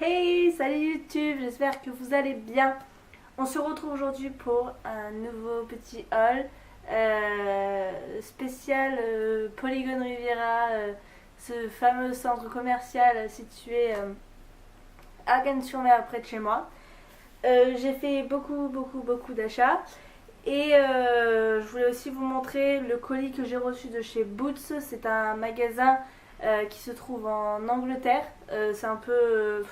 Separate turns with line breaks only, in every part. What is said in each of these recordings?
Hey, salut YouTube, j'espère que vous allez bien. On se retrouve aujourd'hui pour un nouveau petit haul spécial Polygone Riviera, ce fameux centre commercial situé à Cannes-sur-Mer près de chez moi. J'ai fait beaucoup d'achats et je voulais aussi vous montrer le colis que j'ai reçu de chez Boots. C'est un magasin qui se trouve en Angleterre. C'est un peu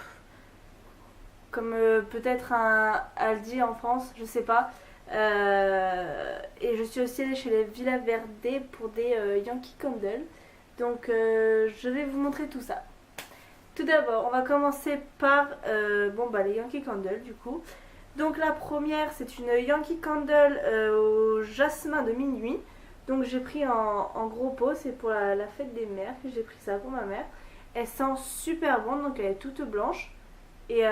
comme peut-être un Aldi en France, je sais pas. Et je suis aussi allée chez les Villa Verde pour des Yankee Candle. Donc je vais vous montrer tout ça. Tout d'abord, on va commencer par les Yankee Candle du coup. Donc la première, c'est une Yankee Candle au jasmin de minuit. Donc j'ai pris en gros pot, c'est pour la fête des mères que j'ai pris ça pour ma mère. Elle sent super bon, donc elle est toute blanche. Et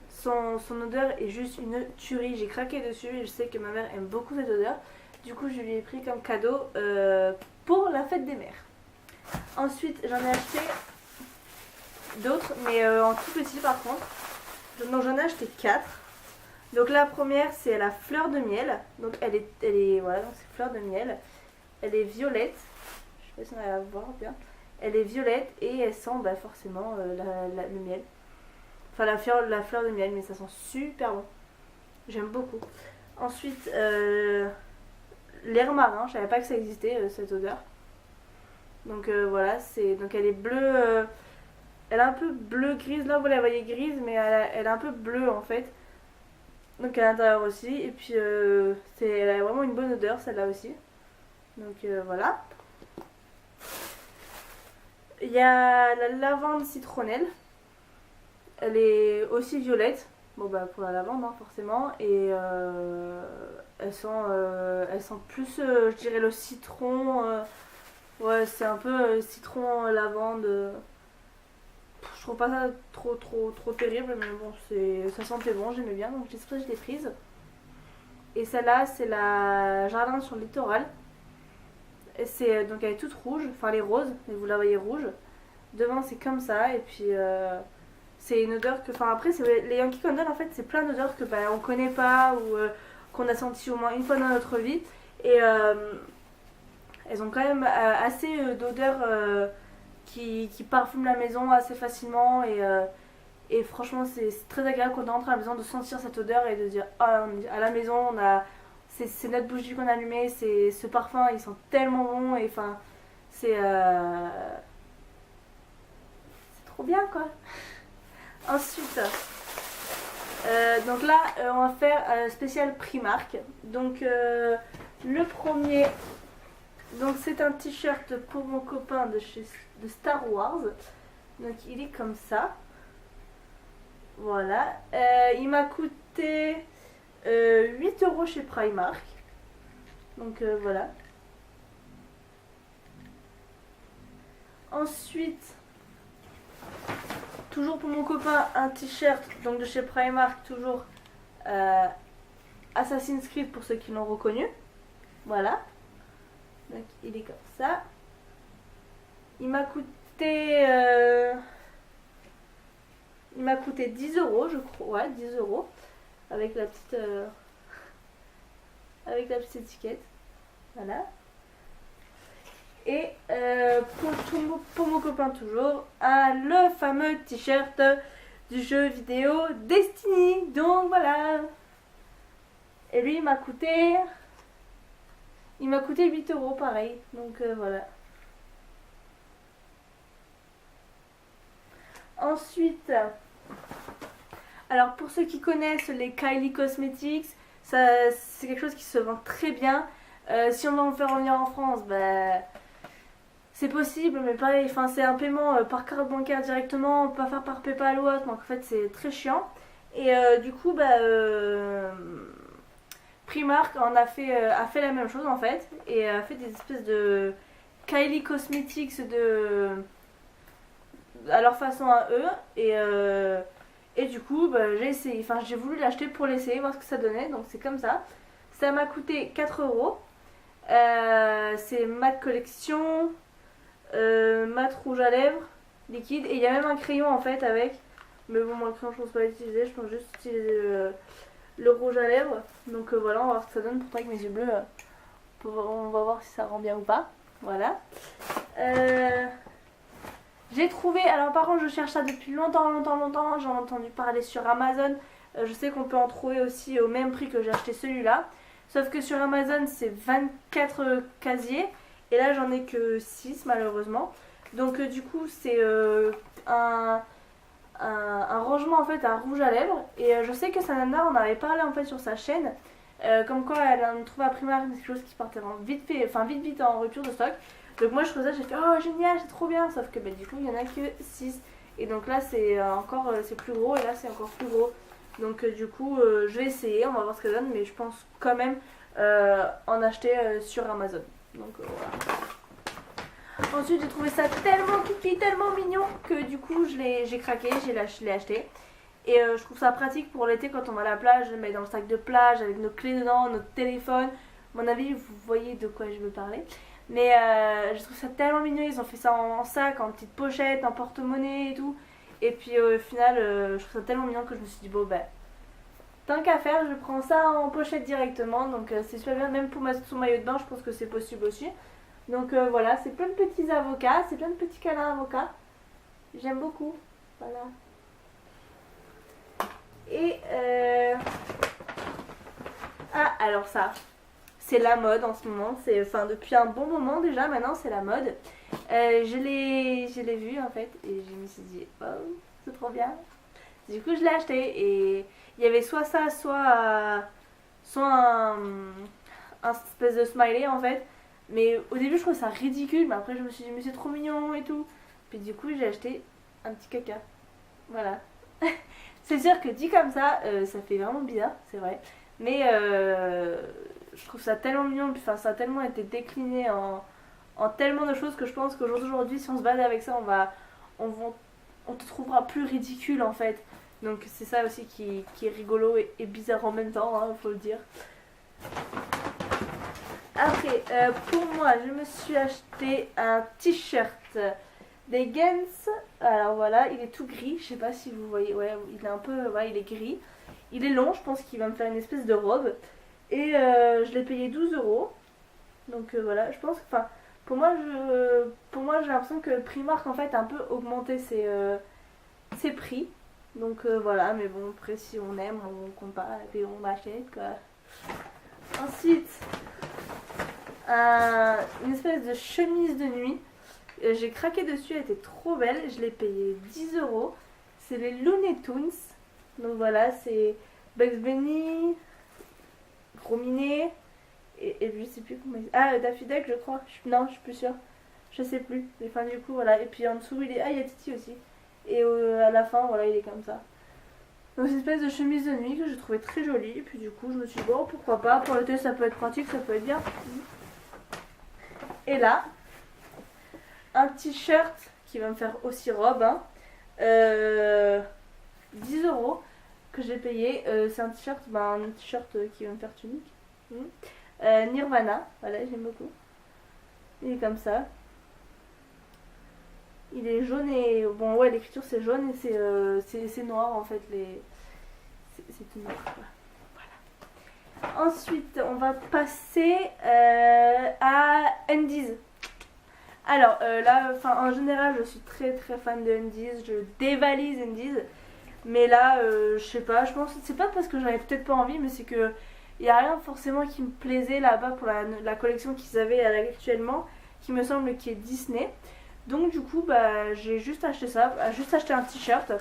son odeur est juste une tuerie. J'ai craqué dessus et je sais que ma mère aime beaucoup cette odeur. Du coup, je lui ai pris comme cadeau pour la fête des mères. Ensuite, j'en ai acheté d'autres, mais en tout petit par contre. Donc j'en ai acheté 4. Donc la première, c'est la fleur de miel. Donc elle est voilà, donc c'est fleur de miel. Elle est violette. Je sais pas si on va la voir bien. Elle est violette et elle sent forcément le miel. Enfin la fleur de miel, mais ça sent super bon. J'aime beaucoup. Ensuite, l'air marin. Je savais pas que ça existait cette odeur. Donc voilà, donc elle est bleue. Elle est un peu bleu grise. Là vous la voyez grise, mais elle est un peu bleue en fait. Donc à l'intérieur aussi. Et puis elle a vraiment une bonne odeur celle-là aussi. Donc voilà. Il y a la lavande citronnelle. Elle est aussi violette. Bon pour la lavande forcément. Et elle sent plus je dirais le citron. Ouais, c'est un peu citron lavande. Je trouve pas ça trop terrible, mais bon, ça sentait bon, j'aimais bien, donc j'espère que je l'ai prise. Et celle-là, c'est la Jardin sur le littoral. Et donc elle est toute rouge, enfin elle est rose, mais vous la voyez rouge. Devant c'est comme ça, et puis c'est une odeur que, après les Yankee Candle en fait c'est plein d'odeurs que on connaît pas ou qu'on a senti au moins une fois dans notre vie. Et elles ont quand même assez d'odeurs qui parfument la maison assez facilement et franchement c'est très agréable quand on rentre à la maison de sentir cette odeur et de dire ah, à la maison c'est notre bougie qu'on a allumée, c'est ce parfum, il sent tellement bon et enfin c'est trop bien quoi. Ensuite donc là on va faire spécial Primark. Donc le premier, donc c'est un t-shirt pour mon copain de Star Wars. Donc il est comme ça. Voilà. Il m'a coûté 8 € chez Primark. Donc voilà. Ensuite, toujours pour mon copain, un t-shirt donc de chez Primark, toujours Assassin's Creed pour ceux qui l'ont reconnu. Voilà. Donc il est comme ça. Il m'a coûté 10 € je crois. Ouais, 10 € avec la petite étiquette. Voilà. Et pour mon copain toujours, le fameux t-shirt du jeu vidéo Destiny. Donc voilà. Et lui il m'a coûté 8 € pareil. Donc voilà. Ensuite, alors pour ceux qui connaissent les Kylie Cosmetics, c'est quelque chose qui se vend très bien. Si on va en faire revenir en France, c'est possible, mais pareil, c'est un paiement par carte bancaire directement, pas faire par PayPal ou autre, donc en fait c'est très chiant. Et du coup, Primark a fait la même chose en fait, et a fait des espèces de Kylie Cosmetics à leur façon à eux. Et du coup, j'ai essayé, j'ai voulu l'acheter pour l'essayer, voir ce que ça donnait. Donc c'est comme ça. Ça m'a coûté 4 €. C'est mat collection, mat rouge à lèvres, liquide. Et il y a même un crayon en fait avec Mais bon, moi le crayon je pense pas l'utiliser, je pense juste utiliser le rouge à lèvres. Donc voilà, on va voir ce que ça donne. Pourtant avec mes yeux bleus, on va voir si ça rend bien ou pas. Voilà. J'ai trouvé, alors par contre je cherche ça depuis longtemps, j'en ai entendu parler sur Amazon. Je sais qu'on peut en trouver aussi au même prix que j'ai acheté celui-là. Sauf que sur Amazon c'est 24 casiers et là j'en ai que 6 malheureusement. Donc du coup c'est un rangement en fait à rouge à lèvres. Et je sais que Sananda on avait parlé en fait sur sa chaîne. Comme quoi elle en trouvait à Primark, quelque chose qui partait vite fait, enfin vite en rupture de stock. Donc moi je trouve ça, j'ai fait oh génial, c'est trop bien. Sauf que bah, du coup il y en a que 6. Et donc là c'est encore c'est plus gros et là c'est encore plus gros. Donc du coup je vais essayer, on va voir ce que ça donne. Mais je pense quand même en acheter sur Amazon. Donc voilà. Ensuite j'ai trouvé ça tellement kiki, tellement mignon que du coup j'ai craqué, je l'ai acheté. Et je trouve ça pratique pour l'été quand on va à la plage, je le mets dans le sac de plage avec nos clés dedans, notre téléphone. À mon avis vous voyez de quoi je veux parler. Mais je trouve ça tellement mignon, ils ont fait ça en sac, en petite pochette, en porte-monnaie et tout. Et puis au final je trouve ça tellement mignon que je me suis dit bon ben tant qu'à faire je prends ça en pochette directement. Donc c'est super bien, même pour mettre son maillot de bain je pense que c'est possible aussi. Donc voilà, c'est plein de petits avocats, c'est plein de petits câlins avocats. J'aime beaucoup, voilà. Et ah alors ça c'est la mode en ce moment, c'est enfin depuis un bon moment déjà, maintenant c'est la mode. Je l'ai vu en fait et je me suis dit oh c'est trop bien. Du coup je l'ai acheté et il y avait soit ça, soit un espèce de smiley en fait. Mais au début je trouvais ça ridicule, mais après je me suis dit mais c'est trop mignon et tout. Puis du coup j'ai acheté un petit caca. Voilà. C'est sûr que dit comme ça, ça fait vraiment bizarre, c'est vrai. Mais je trouve ça tellement mignon, enfin ça a tellement été décliné en tellement de choses que je pense qu'aujourd'hui si on se balade avec ça, on te trouvera plus ridicule en fait. Donc c'est ça aussi qui est rigolo et bizarre en même temps, hein, faut le dire. Après, pour moi, je me suis acheté un t-shirt des Gens. Alors voilà, il est tout gris, je sais pas si vous voyez, ouais, il est un peu, ouais, il est gris. Il est long, je pense qu'il va me faire une espèce de robe. Et je l'ai payé 12 euros. Donc voilà, je pense que, enfin, pour moi j'ai l'impression que Primark en fait a un peu augmenté ses prix. Donc voilà, mais bon, après si on aime, on compare et puis on achète quoi. Ensuite, une espèce de chemise de nuit. J'ai craqué dessus, elle était trop belle. Je l'ai payé 10 euros. C'est les Looney Tunes. Donc voilà, c'est Bugs Bunny, Gros Minet et je sais plus comment il... Ah, Daffy Duck, je crois. Non, je suis plus sûre. Je sais plus. Mais enfin, du coup, voilà. Et puis en dessous, il est... Ah, il y a Titi aussi. Et à la fin, voilà, il est comme ça. Donc c'est une espèce de chemise de nuit que je trouvais très jolie. Et puis du coup, je me suis dit, bon, pourquoi pas. Pour l'été, ça peut être pratique, ça peut être bien. Et là, un t-shirt qui va me faire aussi robe. Hein. 10 euros que j'ai payé. C'est un t-shirt qui va me faire tunique. Nirvana, voilà, j'aime beaucoup. Il est comme ça. Il est jaune et... Bon ouais, l'écriture c'est jaune et c'est noir en fait. C'est tout noir quoi. Voilà. Ensuite, on va passer à Undies. Alors là, en général, je suis très très fan de Undies. Je dévalise Undies. Mais là, je sais pas, je pense c'est pas parce que j'en avais peut-être pas envie, mais c'est que il y a rien forcément qui me plaisait là-bas pour la collection qu'ils avaient actuellement, qui me semble qui est Disney. Donc du coup, bah j'ai juste acheté ça, juste acheté un t-shirt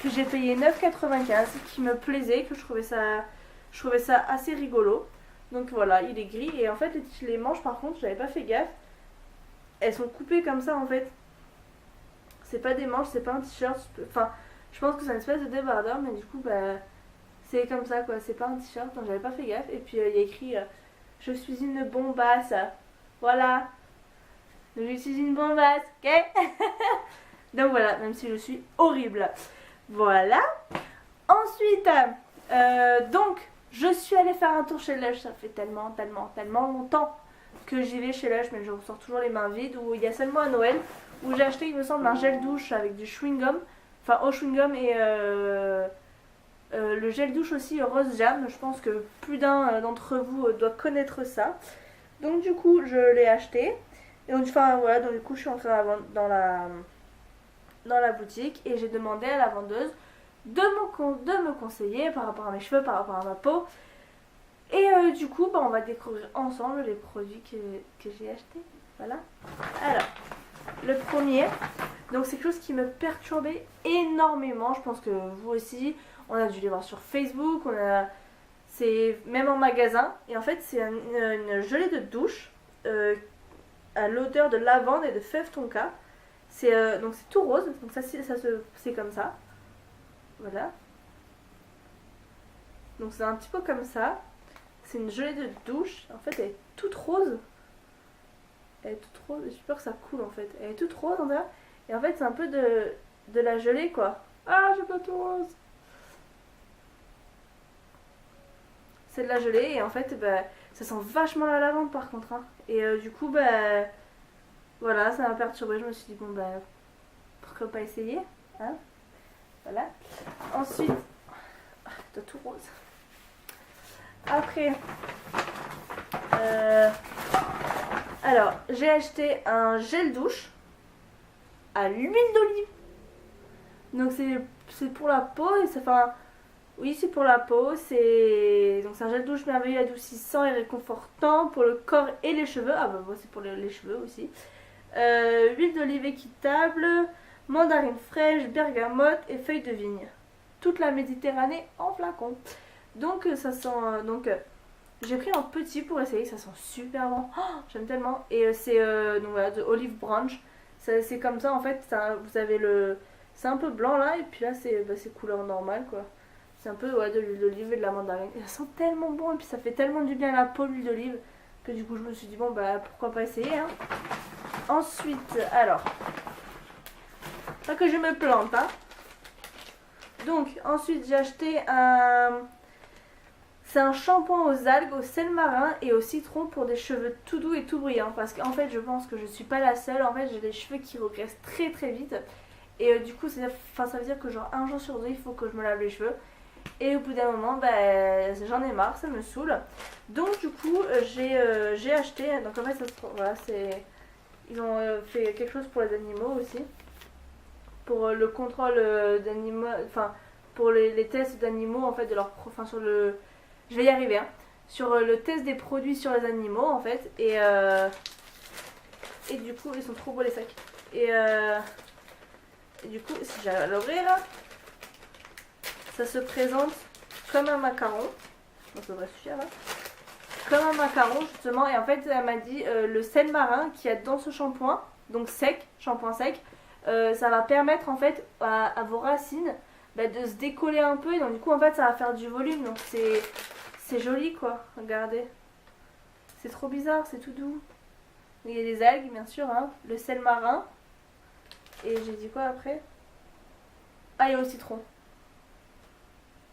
que j'ai payé 9,95, qui me plaisait, que je trouvais ça assez rigolo. Donc voilà, il est gris et en fait les manches par contre, j'avais pas fait gaffe. Elles sont coupées comme ça en fait. C'est pas des manches, c'est pas un t-shirt, enfin je pense que c'est une espèce de débardeur, mais du coup, bah, c'est comme ça quoi, c'est pas un t-shirt, donc j'avais pas fait gaffe. Et puis il y a écrit je suis une bombasse. Voilà. Je suis une bombasse, ok. Donc voilà, même si je suis horrible. Voilà. Ensuite, donc, je suis allée faire un tour chez Lush. Ça fait tellement longtemps que j'y vais chez Lush, mais je ressors toujours les mains vides. Où il y a seulement à Noël, où j'ai acheté, il me semble, un gel douche avec du chewing-gum. enfin au chewing-gum et le gel douche aussi rose jam. Je pense que plus d'un d'entre vous doit connaître ça. Donc du coup je l'ai acheté. Et donc, enfin voilà, donc du coup je suis entrée dans la boutique et j'ai demandé à la vendeuse de me conseiller par rapport à mes cheveux, par rapport à ma peau. Et du coup bah, on va découvrir ensemble les produits que j'ai achetés. Voilà. Alors, le premier, donc c'est quelque chose qui me perturbait énormément. Je pense que vous aussi, on a dû les voir sur Facebook, c'est même en magasin. Et en fait c'est une gelée de douche à l'odeur de lavande et de fève tonka. Donc c'est tout rose, donc c'est comme ça. Voilà. Donc c'est un petit peu comme ça. C'est une gelée de douche. En fait elle est toute rose. Elle est toute rose. J'ai peur que ça coule en fait. Elle est toute rose en fait. Et en fait c'est un peu de la gelée quoi. Ah j'ai pas tout rose. C'est de la gelée et en fait bah, ça sent vachement la lavande par contre. Hein. Et du coup bah voilà ça m'a perturbée. Je me suis dit bon bah pourquoi pas essayer. Hein. Voilà. Ensuite, t'as tout rose. Après, alors j'ai acheté un gel douche à l'huile d'olive. Donc c'est pour la peau et oui c'est pour la peau. Donc c'est un gel douche merveilleux, adoucissant et réconfortant pour le corps et les cheveux. Ah bah moi c'est pour les cheveux aussi. Huile d'olive équitable, mandarine fraîche, bergamote et feuilles de vigne. Toute la Méditerranée en flacon. Donc ça sent... j'ai pris un petit pour essayer, ça sent super bon. Oh, j'aime tellement. Et c'est donc voilà, de Olive Branch. C'est comme ça en fait, vous avez le... C'est un peu blanc là et puis là c'est couleur normale quoi. C'est un peu ouais, de l'huile d'olive et de la mandarine. Et ça sent tellement bon et puis ça fait tellement du bien à la peau l'huile d'olive que du coup je me suis dit bon bah pourquoi pas essayer hein. Ensuite, alors, pas que je me plante, hein. Donc, ensuite, j'ai acheté c'est un shampoing aux algues, au sel marin et au citron pour des cheveux tout doux et tout brillants. Parce qu'en fait, je pense que je suis pas la seule. En fait, j'ai des cheveux qui regressent très très vite. Et du coup, ça veut dire que genre un jour sur deux, il faut que je me lave les cheveux. Et au bout d'un moment, bah, j'en ai marre, ça me saoule. Donc, du coup, j'ai acheté. Donc, en fait, voilà, ils ont fait quelque chose pour les animaux aussi. Pour le contrôle d'animaux. Enfin, pour les tests d'animaux, en fait, de leur. Enfin, sur le. Je vais y arriver, hein. Sur le test des produits sur les animaux, en fait. Et du coup, ils sont trop beaux les sacs. Et du coup, si j'arrive à l'ouvrir, ça se présente comme un macaron. Donc, ça devrait suffire là. Comme un macaron justement, et en fait elle m'a dit le sel marin qu'il y a dans ce shampoing, donc sec, shampoing sec, ça va permettre en fait à vos racines bah, de se décoller un peu et donc du coup en fait ça va faire du volume, donc c'est joli quoi, regardez, c'est trop bizarre, c'est tout doux. Il y a des algues bien sûr, hein, le sel marin, et j'ai dit quoi après? Ah il y a le citron,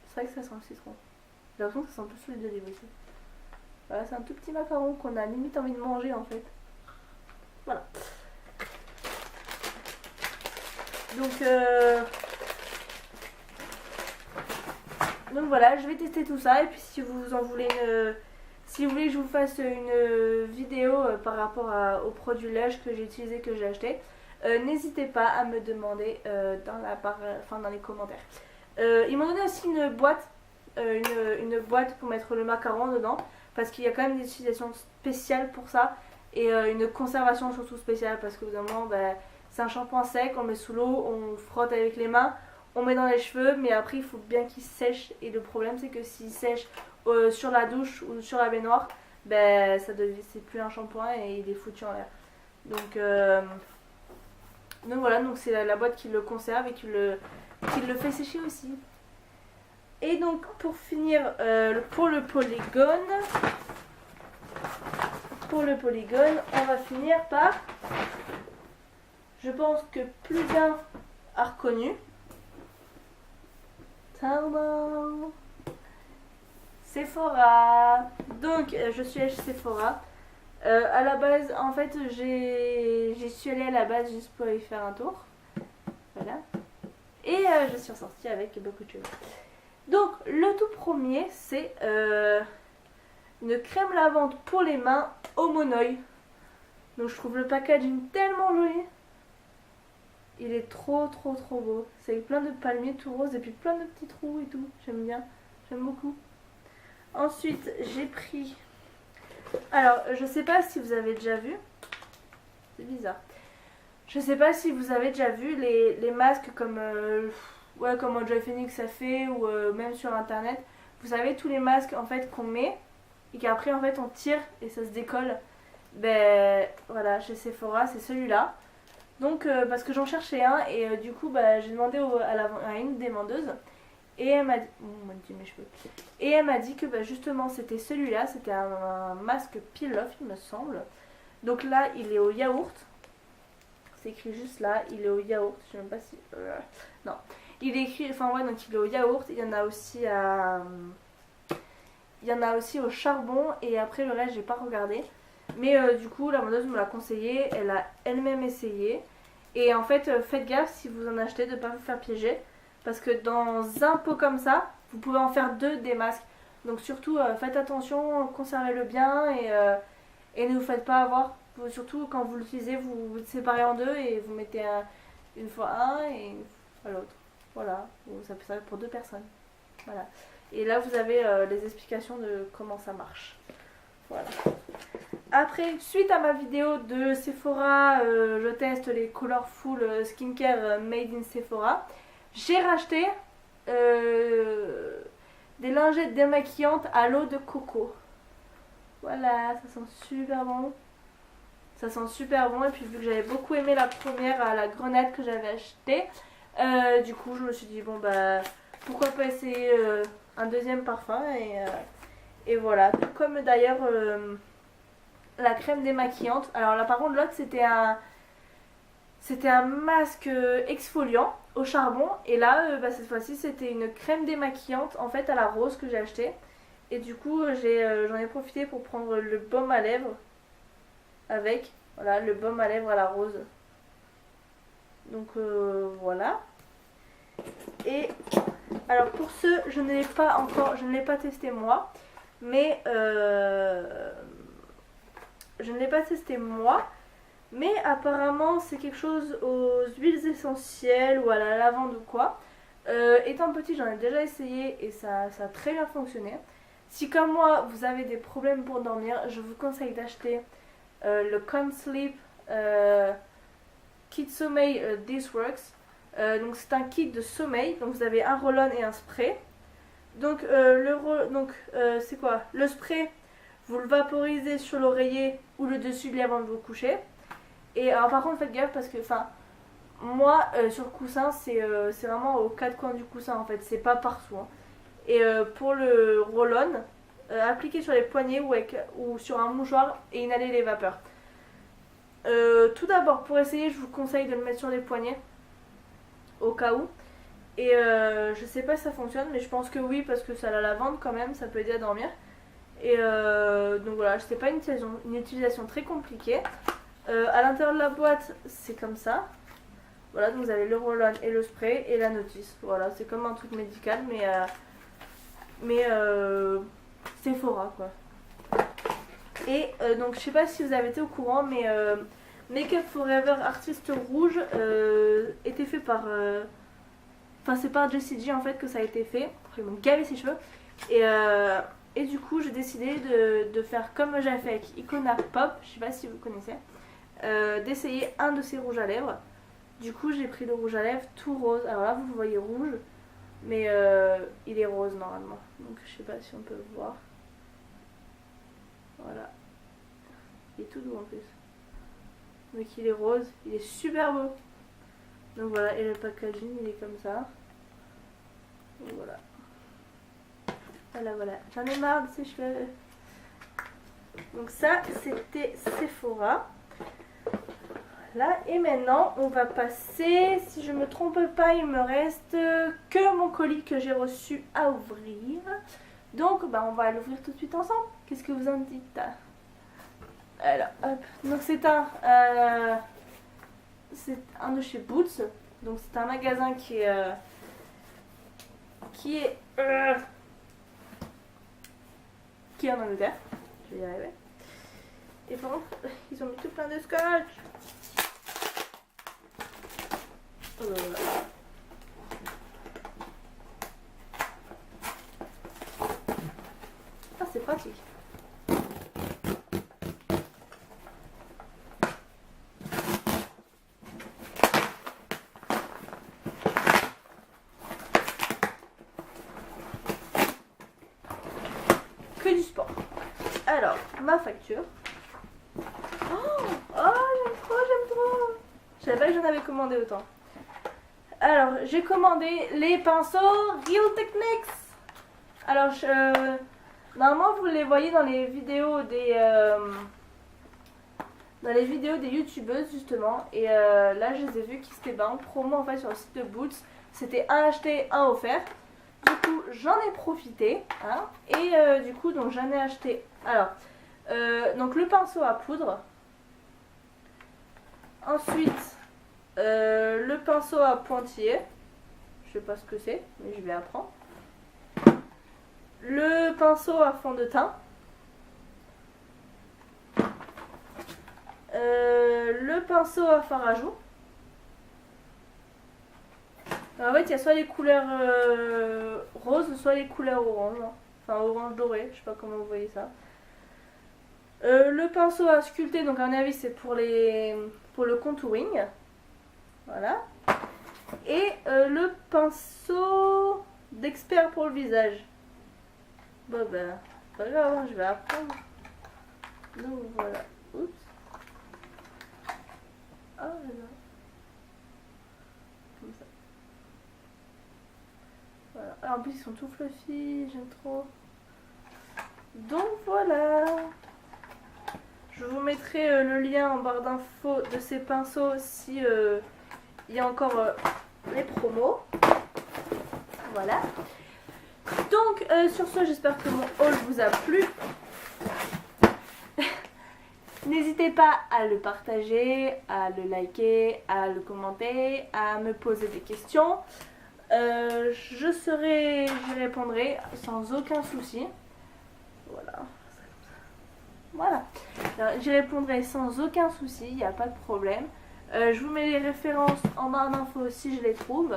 c'est vrai que ça sent le citron, j'ai l'impression que ça sent plus l'huile d'olive aussi. Voilà, c'est un tout petit macaron qu'on a limite envie de manger en fait. Voilà. Donc voilà, je vais tester tout ça et puis si vous en voulez si vous voulez que je vous fasse une vidéo par rapport aux produits lèche que j'ai utilisé, que j'ai acheté, n'hésitez pas à me demander dans les commentaires. Ils m'ont donné aussi une boîte, une boîte pour mettre le macaron dedans. Parce qu'il y a quand même des utilisations spéciales pour ça. Et une conservation surtout spéciale. Parce que évidemment, c'est un shampoing sec, on le met sous l'eau, on frotte avec les mains, on met dans les cheveux. Mais après, il faut bien qu'il sèche. Et le problème, c'est que s'il sèche sur la douche ou sur la baignoire, c'est plus un shampoing et il est foutu en l'air. Donc voilà, donc c'est la boîte qui le conserve et qui le fait sécher aussi. Et donc pour finir, pour le polygone, on va finir par, je pense que plus d'un a reconnu. Tadam! Sephora. Donc je suis allée chez Sephora. À la base, en fait, j'y suis allée à la base juste pour y faire un tour. Voilà. Et je suis ressortie avec beaucoup de choses. Donc le tout premier c'est une crème lavande pour les mains Omonoi. Donc je trouve le packaging tellement joli. Il est trop beau. C'est avec plein de palmiers tout roses et puis plein de petits trous et tout. J'aime bien, j'aime beaucoup. Ensuite j'ai pris... Alors je sais pas si vous avez déjà vu. C'est bizarre. Je sais pas si vous avez déjà vu les masques comme... ouais, comme Enjoy Phoenix ça fait ou même sur internet. Vous savez tous les masques en fait qu'on met et qu'après en fait on tire et ça se décolle. Ben voilà, chez Sephora c'est celui-là. Donc parce que j'en cherchais un et du coup bah, j'ai demandé à une des vendeuses et elle m'a dit... Oh, mes cheveux. Et elle m'a dit que bah, justement c'était celui-là, c'était un masque peel-off il me semble. Donc là il est au yaourt. C'est écrit juste là, il est au yaourt, je sais même pas si... non. Il est écrit, enfin ouais, donc il est au yaourt, il y en a aussi à... Il y en a aussi au charbon et après le reste j'ai pas regardé. Mais du coup la vendeuse me l'a conseillé, elle a elle-même essayé. Et en fait faites gaffe si vous en achetez de ne pas vous faire piéger. Parce que dans un pot comme ça, vous pouvez en faire deux des masques. Donc surtout faites attention, conservez-le bien et ne vous faites pas avoir. Surtout quand vous l'utilisez, vous le séparez en deux et vous mettez une fois un et une fois l'autre. Voilà, ça peut servir pour deux personnes. Voilà. Et là vous avez les explications de comment ça marche. Voilà. Après, suite à ma vidéo de Sephora, je teste les Colorful Skincare Made in Sephora. J'ai racheté des lingettes démaquillantes à l'eau de coco. Voilà, ça sent super bon. Ça sent super bon et puis vu que j'avais beaucoup aimé la première à la grenade que j'avais achetée, du coup je me suis dit bon bah pourquoi pas essayer un deuxième parfum et voilà. Tout comme d'ailleurs la crème démaquillante. Alors là par contre l'autre c'était un masque exfoliant au charbon et là bah, cette fois-ci c'était une crème démaquillante en fait à la rose que j'ai acheté et du coup j'en ai profité pour prendre le baume à lèvres avec voilà le baume à lèvres à la rose. Donc voilà. Et alors pour ce je ne l'ai pas encore, je ne l'ai pas testé moi, mais mais apparemment c'est quelque chose aux huiles essentielles ou à la lavande ou quoi. Étant petit j'en ai déjà essayé et ça a très bien fonctionné. Si comme moi vous avez des problèmes pour dormir, je vous conseille d'acheter le Consleep Kit Sommeil This Works. Donc c'est un kit de sommeil, donc vous avez un roll-on et un spray. Donc c'est quoi? Le spray, vous le vaporisez sur l'oreiller ou le dessus de lit avant de vous coucher. Et alors par contre faites gaffe parce que moi sur le coussin c'est vraiment aux quatre coins du coussin en fait, c'est pas partout. Hein. Et pour le roll-on, appliquez sur les poignets ou sur un mouchoir et inhalez les vapeurs. Tout d'abord pour essayer je vous conseille de le mettre sur les poignets au cas où. Et je sais pas si ça fonctionne mais je pense que oui parce que ça a la lavande quand même, ça peut aider à dormir. Et donc voilà, c'est pas une utilisation très compliquée. À l'intérieur de la boîte c'est comme ça. Voilà, donc vous avez le roll-on et le spray et la notice. Voilà, c'est comme un truc médical mais Sephora quoi. Et donc je sais pas si vous avez été au courant mais Make Up Forever Artiste Rouge était fait par... Enfin c'est par Jessie J en fait que ça a été fait. Ils m'ont gavé ses cheveux. Et du coup j'ai décidé de faire comme j'avais fait avec Icona Pop, je sais pas si vous connaissez, d'essayer un de ces rouges à lèvres. Du coup j'ai pris le rouge à lèvres tout rose. Alors là vous le voyez rouge, mais il est rose normalement. Donc je sais pas si on peut le voir. Voilà. Il est tout doux en plus. Donc il est rose, il est super beau. Donc voilà, et le packaging il est comme ça. Donc voilà. Voilà. J'en ai marre de ces cheveux. Donc ça c'était Sephora. Voilà, et maintenant on va passer, si je me trompe pas, il me reste que mon colis que j'ai reçu à ouvrir. Donc bah, on va l'ouvrir tout de suite ensemble. Qu'est-ce que vous en dites? Alors hop, donc c'est un de chez Boots. Donc c'est un magasin qui est en Angleterre. Je vais y arriver. Et par contre, ils ont mis tout plein de scotch. Ah, c'est pratique. Que du sport. Alors, ma facture. Oh, j'aime trop. Je savais pas que j'en avais commandé autant. Alors, j'ai commandé les pinceaux Real Techniques. Alors, normalement, vous les voyez dans les vidéos des youtubeuses justement. Et là, je les ai vus qui étaient en promo en fait sur le site de Boots. C'était un acheté, un offert. Du coup, j'en ai profité. Hein, et du coup, donc j'en ai acheté. Alors, donc le pinceau à poudre. Ensuite, le pinceau à pointillés. Je sais pas ce que c'est, mais je vais apprendre. Le pinceau à fond de teint. Le pinceau à fard à joues. En fait, il y a soit les couleurs roses, soit les couleurs orange. Enfin, orange doré, je sais pas comment vous voyez ça. Le pinceau à sculpter, donc à mon avis, c'est pour le contouring. Voilà. Et le pinceau d'expert pour le visage. Bon ben, pas grave, hein, je vais apprendre. Donc voilà. Oups. Ah là. Comme ça. Voilà. Alors, en plus, ils sont tout fluffy, j'aime trop. Donc voilà. Je vous mettrai le lien en barre d'infos de ces pinceaux si il y a encore les promos. Voilà. Donc sur ce, j'espère que mon haul vous a plu. N'hésitez pas à le partager, à le liker, à le commenter, à me poser des questions. J'y répondrai sans aucun souci. Voilà. Voilà. J'y répondrai sans aucun souci, il n'y a pas de problème. Je vous mets les références en barre d'infos si je les trouve.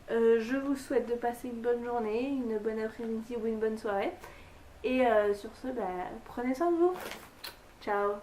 Je vous souhaite de passer une bonne journée, une bonne après-midi ou une bonne soirée. Et sur ce, prenez soin de vous. Ciao.